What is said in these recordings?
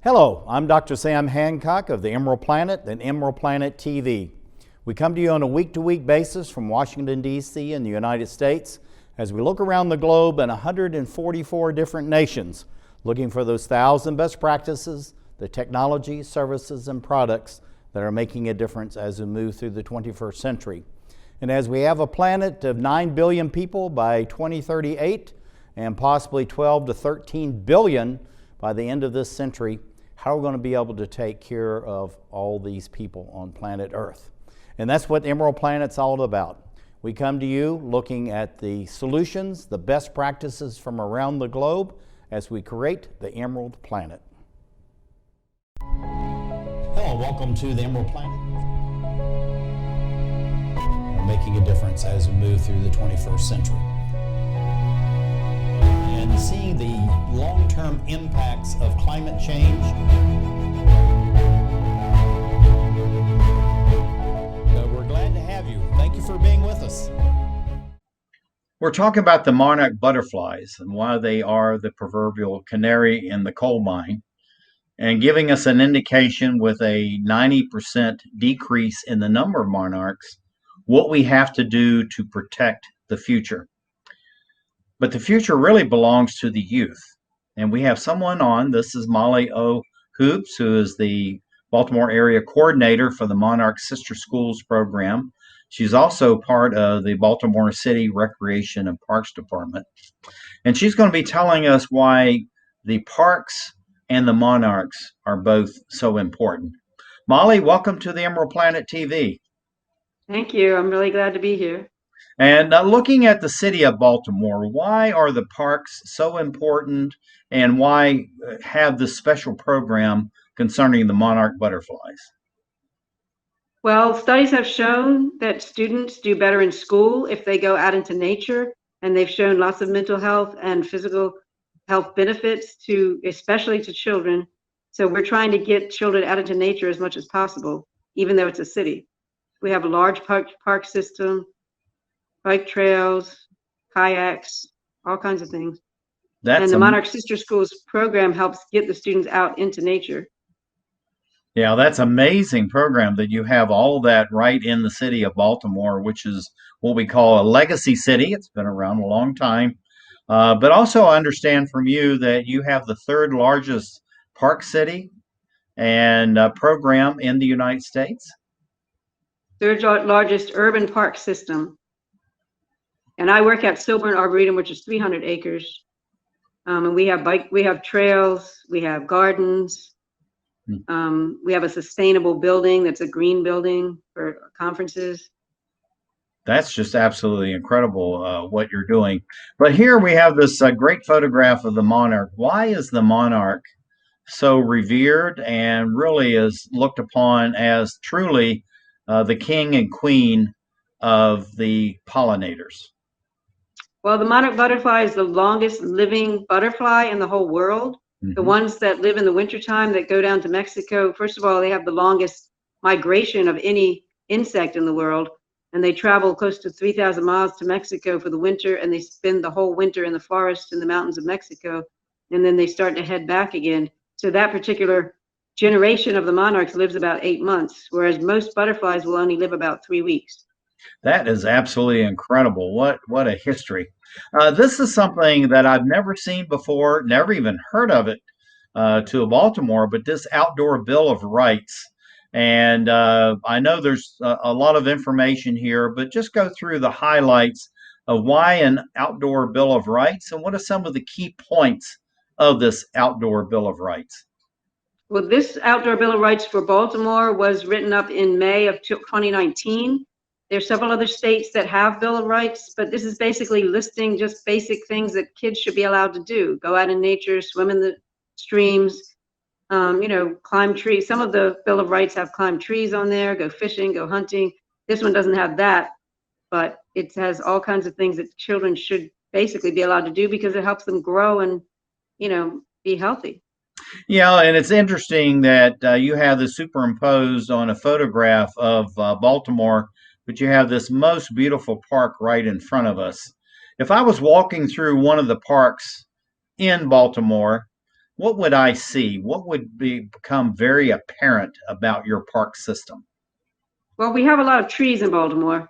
Hello, I'm Dr. Sam Hancock of the Emerald Planet and Emerald Planet TV. We come to you on a week-to-week basis from Washington, D.C. in the United States as we look around the globe in 144 different nations, looking for those 1,000 best practices, the technology, services, and products that are making a difference as we move through the 21st century. And as we have a planet of 9 billion people by 2038 and possibly 12 to 13 billion by the end of this century, how are we going to be able to take care of all these people on planet Earth? And that's what Emerald Planet's all about. We come to you looking at the solutions, the best practices from around the globe as we create the Emerald Planet. Hello, welcome to the Emerald Planet. We're making a difference as we move through the 21st century. And seeing the long-term impacts of climate change. We're glad to have you. Thank you for being with us. We're talking about the monarch butterflies and why they are the proverbial canary in the coal mine, and giving us an indication with a 90% decrease in the number of monarchs, what we have to do to protect the future. But the future really belongs to the youth. And we have someone on. This is Molly O. Hoops, who is the Baltimore area coordinator for the Monarch Sister Schools program. She's also part of the Baltimore City Recreation and Parks Department. And she's going to be telling us why the parks and the monarchs are both so important. Molly, welcome to the Emerald Planet TV. Thank you. I'm really glad to be here. And looking at the city of Baltimore, why are the parks so important, and why have this special program concerning the monarch butterflies? Well, studies have shown that students do better in school if they go out into nature, and they've shown lots of mental health and physical health benefits especially to children. So we're trying to get children out into nature as much as possible, even though it's a city. We have a large park system, bike trails, kayaks, all kinds of things. And the Monarch Sister Schools program helps get the students out into nature. Yeah, that's an amazing program that you have all that right in the city of Baltimore, which is what we call a legacy city. It's been around a long time. But also I understand from you that you have the third largest park city and program in the United States. Third largest urban park system. And I work at Silburn Arboretum, which is 300 acres. And we have trails, we have gardens. We have a sustainable building that's a green building for conferences. That's just absolutely incredible what you're doing. But here we have this great photograph of the monarch. Why is the monarch so revered and really is looked upon as truly the king and queen of the pollinators? Well, the monarch butterfly is the longest living butterfly in the whole world. Mm-hmm. The ones that live in the wintertime that go down to Mexico, first of all, they have the longest migration of any insect in the world. And they travel close to 3,000 miles to Mexico for the winter, and they spend the whole winter in the forest in the mountains of Mexico. And then they start to head back again. So that particular generation of the monarchs lives about 8 months, whereas most butterflies will only live about 3 weeks. That is absolutely incredible. What a history. This is something that I've never seen before, never even heard of it to Baltimore, but this outdoor Bill of Rights. And I know there's a lot of information here, but just go through the highlights of why an outdoor Bill of Rights and what are some of the key points of this outdoor Bill of Rights. Well, this outdoor Bill of Rights for Baltimore was written up in May of 2019. There's several other states that have Bill of Rights, but this is basically listing just basic things that kids should be allowed to do. Go out in nature, swim in the streams, climb trees. Some of the Bill of Rights have climb trees on there, go fishing, go hunting. This one doesn't have that, but it has all kinds of things that children should basically be allowed to do because it helps them grow and, be healthy. Yeah, and it's interesting that you have this superimposed on a photograph of Baltimore, but you have this most beautiful park right in front of us. If I was walking through one of the parks in Baltimore, what would I see? What would become very apparent about your park system? Well, we have a lot of trees in Baltimore.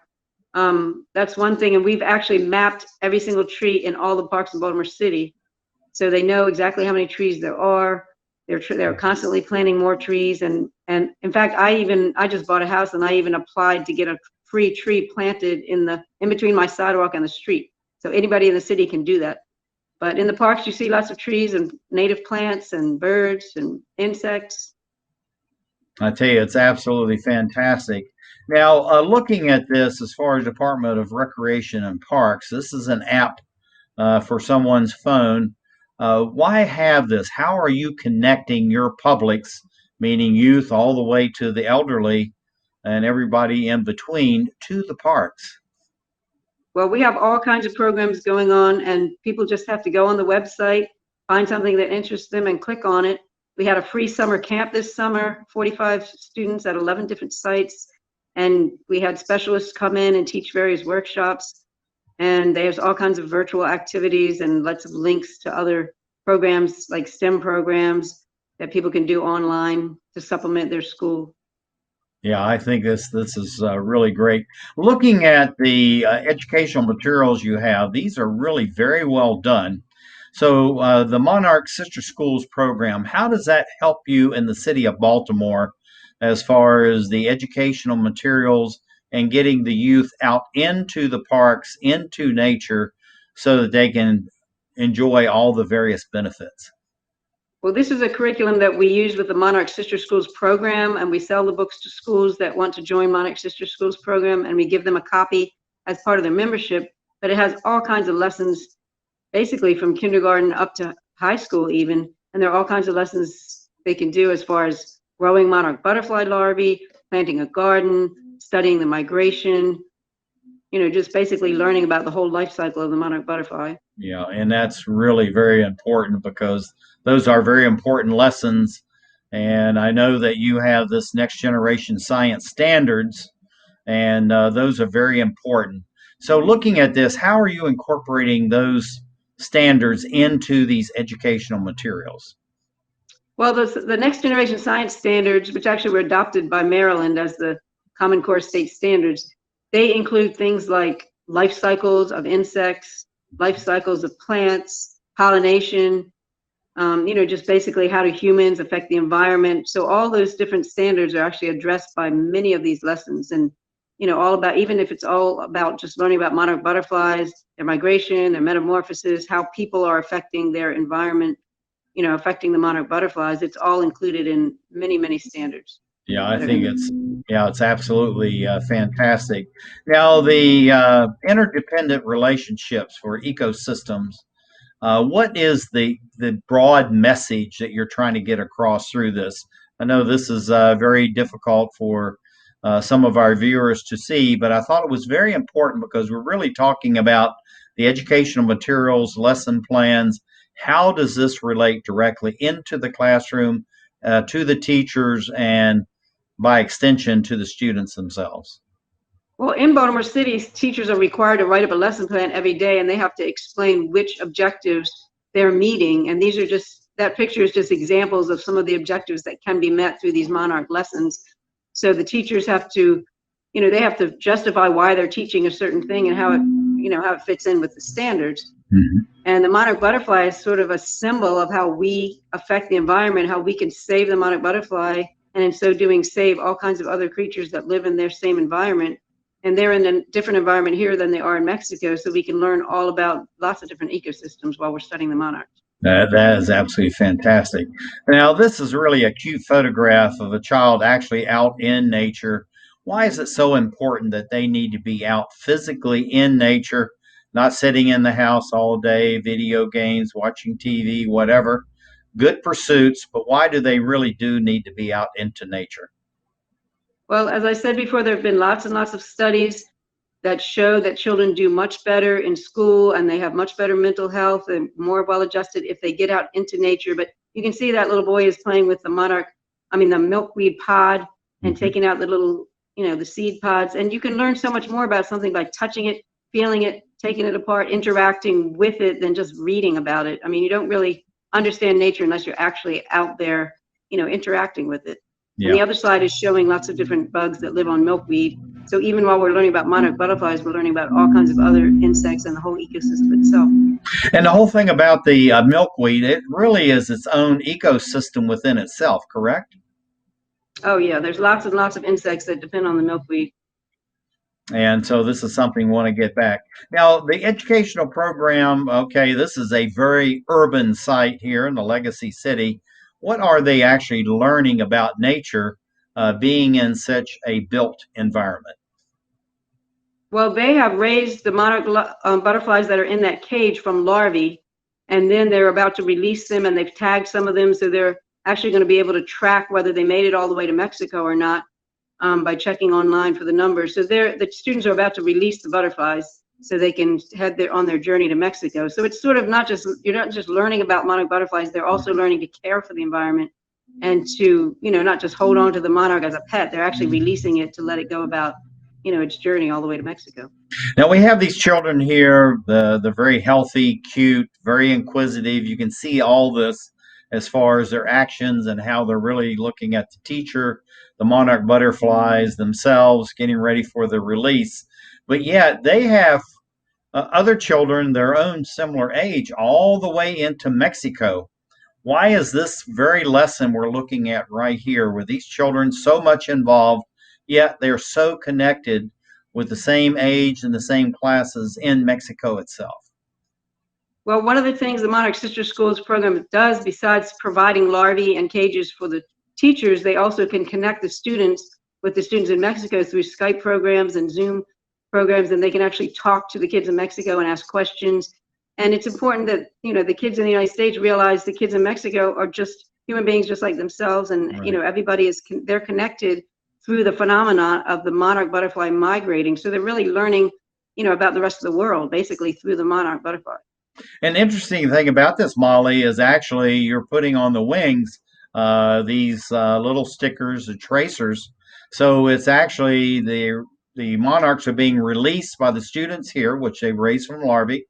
That's one thing, and we've actually mapped every single tree in all the parks in Baltimore City, so they know exactly how many trees there are. They're constantly planting more trees, and in fact, I just bought a house, and I even applied to get a free tree planted in between my sidewalk and the street, so anybody in the city can do that. But in the parks, you see lots of trees and native plants and birds and insects. I tell you, it's absolutely fantastic. Now, looking at this as far as Department of Recreation and Parks, this is an app for someone's phone. Why have this? How are you connecting your publics, meaning youth all the way to the elderly and everybody in between, to the parks? Well, we have all kinds of programs going on, and people just have to go on the website, find something that interests them, and click on it. We had a free summer camp this summer, 45 students at 11 different sites, and we had specialists come in and teach various workshops. And there's all kinds of virtual activities and lots of links to other programs like STEM programs that people can do online to supplement their school. Yeah, I think this is really great. Looking at the educational materials you have, these are really very well done. So, the Monarch Sister Schools program, how does that help you in the city of Baltimore as far as the educational materials and getting the youth out into the parks, into nature, so that they can enjoy all the various benefits? Well, this is a curriculum that we use with the Monarch Sister Schools program, and we sell the books to schools that want to join Monarch Sister Schools program, and we give them a copy as part of their membership. But it has all kinds of lessons, basically from kindergarten up to high school even, and there are all kinds of lessons they can do as far as growing monarch butterfly larvae, planting a garden, studying the migration, just basically learning about the whole life cycle of the monarch butterfly. Yeah, and that's really very important because those are very important lessons. And I know that you have this next generation science standards, and those are very important. So, looking at this, how are you incorporating those standards into these educational materials? Well, the next generation science standards, which actually were adopted by Maryland as the Common Core state standards, they include things like life cycles of insects, life cycles of plants, pollination, just basically how do humans affect the environment. So all those different standards are actually addressed by many of these lessons. And, all about, even if it's all about just learning about monarch butterflies, their migration, their metamorphosis, how people are affecting their environment, affecting the monarch butterflies, it's all included in many, many standards. Yeah, I think it's absolutely fantastic. Now, the interdependent relationships for ecosystems. What is the broad message that you're trying to get across through this? I know this is very difficult for some of our viewers to see, but I thought it was very important because we're really talking about the educational materials, lesson plans. How does this relate directly into the classroom, to the teachers, and by extension to the students themselves? Well, in Baltimore City, teachers are required to write up a lesson plan every day, and they have to explain which objectives they're meeting. And that picture is just examples of some of the objectives that can be met through these monarch lessons. So the teachers have to, they have to justify why they're teaching a certain thing and how it fits in with the standards. Mm-hmm. And the monarch butterfly is sort of a symbol of how we affect the environment, how we can save the monarch butterfly, and in so doing, save all kinds of other creatures that live in their same environment. And they're in a different environment here than they are in Mexico, so we can learn all about lots of different ecosystems while we're studying the monarchs. That is absolutely fantastic. Now, this is really a cute photograph of a child actually out in nature. Why is it so important that they need to be out physically in nature, not sitting in the house all day, video games, watching TV, whatever? Good pursuits, but why do they really do need to be out into nature? Well, as I said before, there have been lots and lots of studies that show that children do much better in school and they have much better mental health and more well-adjusted if they get out into nature. But you can see that little boy is playing with the milkweed pod and taking out the little, the seed pods. And you can learn so much more about something by touching it, feeling it, taking it apart, interacting with it than just reading about it. I mean, you don't really understand nature unless you're actually out there, interacting with it. And Yeah. the other slide is showing lots of different bugs that live on milkweed. So even while we're learning about monarch butterflies, we're learning about all kinds of other insects and the whole ecosystem itself. And the whole thing about the milkweed, it really is its own ecosystem within itself, correct? Oh yeah, there's lots and lots of insects that depend on the milkweed. And so this is something we want to get back. Now, the educational program, okay, this is a very urban site here in the Legacy City. What are they actually learning about nature being in such a built environment? Well, they have raised the monarch butterflies that are in that cage from larvae, and then they're about to release them, and they've tagged some of them, so they're actually going to be able to track whether they made it all the way to Mexico or not by checking online for the numbers. So the students are about to release the butterflies so they can head on their journey to Mexico. So it's sort of you're not just learning about monarch butterflies, they're also learning to care for the environment and to, not just hold on to the monarch as a pet. They're actually releasing it to let it go about its journey all the way to Mexico. Now we have these children here, the very healthy, cute, very inquisitive. You can see all this as far as their actions and how they're really looking at the teacher, the monarch butterflies themselves, getting ready for the release. But yet they have other children their own similar age all the way into Mexico. Why is this very lesson we're looking at right here with these children so much involved, yet they're so connected with the same age and the same classes in Mexico itself? Well, one of the things the Monarch Sister Schools program does, besides providing larvae and cages for the teachers, they also can connect the students with the students in Mexico through Skype programs and Zoom programs, and they can actually talk to the kids in Mexico and ask questions. And it's important that, the kids in the United States realize the kids in Mexico are just human beings just like themselves. And, Right. Everybody they're connected through the phenomenon of the monarch butterfly migrating. So they're really learning, about the rest of the world, basically through the monarch butterfly. An interesting thing about this, Molly, is actually you're putting on the wings these little stickers, the tracers. So it's actually the monarchs are being released by the students here, which they've raised from larvae,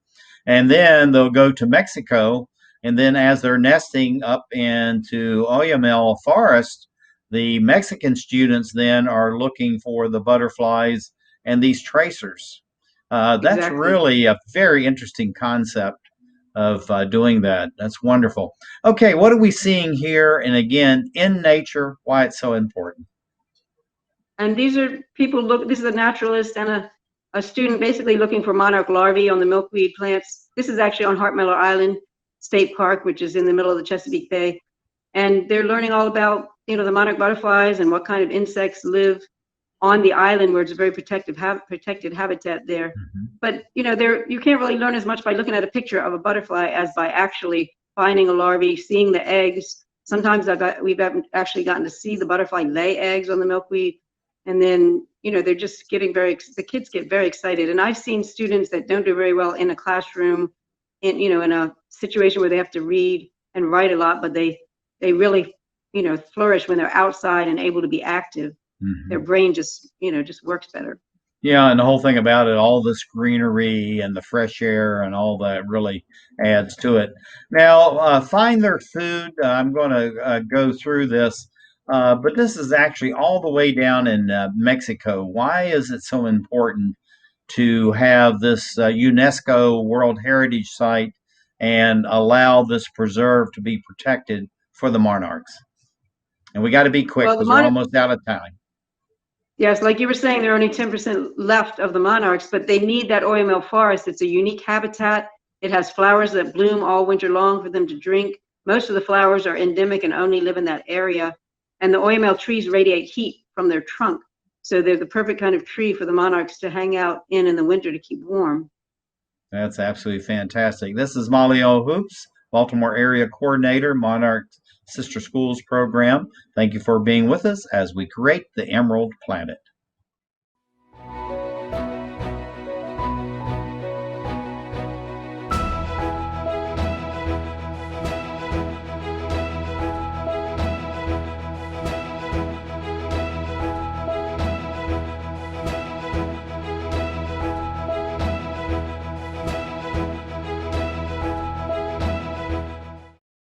and then they'll go to Mexico. And then as they're nesting up into Oyamel Forest, the Mexican students then are looking for the butterflies and these tracers. That's Exactly. really a very interesting concept of doing that. That's wonderful. Okay, what are we seeing here? And again, in nature, why it's so important. And these are this is a naturalist and a student basically looking for monarch larvae on the milkweed plants. This is actually on Hart Miller Island State Park, which is in the middle of the Chesapeake Bay. And they're learning all about, the monarch butterflies and what kind of insects live on the island, where it's a very protected habitat there. Mm-hmm. But, you can't really learn as much by looking at a picture of a butterfly as by actually finding a larvae, seeing the eggs. Sometimes we've actually gotten to see the butterfly lay eggs on the milkweed. And then, they're just the kids get very excited. And I've seen students that don't do very well in a classroom, in a situation where they have to read and write a lot, but they really, flourish when they're outside and able to be active. Mm-hmm. Their brain just works better. Yeah, and the whole thing about it, all this greenery and the fresh air and all that really adds to it. Now, find their food. I'm going to go through this, but this is actually all the way down in Mexico. Why is it so important to have this UNESCO World Heritage Site and allow this preserve to be protected for the monarchs? And we got to be quick because we're almost out of time. Yes, like you were saying, there are only 10% left of the monarchs, but they need that Oyamel forest. It's a unique habitat. It has flowers that bloom all winter long for them to drink. Most of the flowers are endemic and only live in that area. And the Oyamel trees radiate heat from their trunk. So they're the perfect kind of tree for the monarchs to hang out in the winter to keep warm. That's absolutely fantastic. This is Molly O'Hoops, Baltimore Area Coordinator, Monarch Sister Schools Program. Thank you for being with us as we create the Emerald Planet.